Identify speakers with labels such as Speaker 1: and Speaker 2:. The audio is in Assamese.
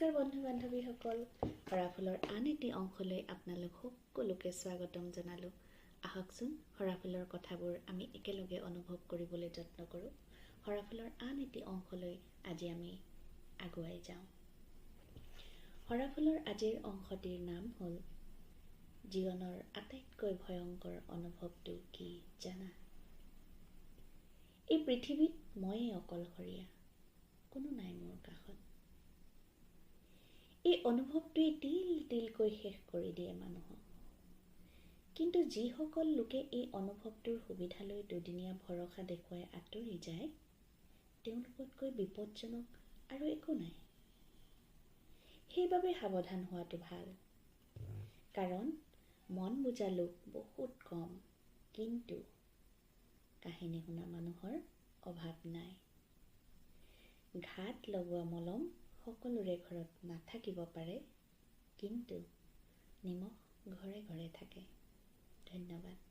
Speaker 1: নমস্কাৰ বন্ধু বান্ধৱীসকল, হৰাফুলৰ আন এটি অংশলৈ আপোনালোক সকলোকে স্বাগতম জনালোঁ। আহকচোন হৰাফুলৰ কথাবোৰ আমি একেলগে অনুভৱ কৰিবলৈ যত্ন কৰোঁ। হৰাফুলৰ আন এটি অংশলৈ আজি আমি আগুৱাই যাওঁ। হৰাফুলৰ আজিৰ অংশটিৰ নাম হ'ল জীৱনৰ আটাইতকৈ ভয়ংকৰ অনুভৱটো কি জানা? এই পৃথিৱীত ময়েই অকলশৰীয়া, কোনো নাই মোৰ কাষত। এই অনুভৱটোৱে তিল তিলকৈ শেষ কৰি দিয়ে মানুহক। কিন্তু যিসকল লোকে এই অনুভৱটোৰ সুবিধালৈ দুদিনীয়া ভৰসা দেখুৱাই আঁতৰি যায়, তেওঁলোকতকৈ বিপদজনক আৰু একো নাই। সেইবাবে সাৱধান হোৱাটো ভাল, কাৰণ মন বুজা লোক বহুত কম, কিন্তু কাহিনী শুনা মানুহৰ অভাৱ নাই। ঘাট লগোৱা মলম সকলোৰে ঘৰত নাথাকিব পাৰে, কিন্তু নিমখ ঘৰে ঘৰে থাকে। ধন্যবাদ।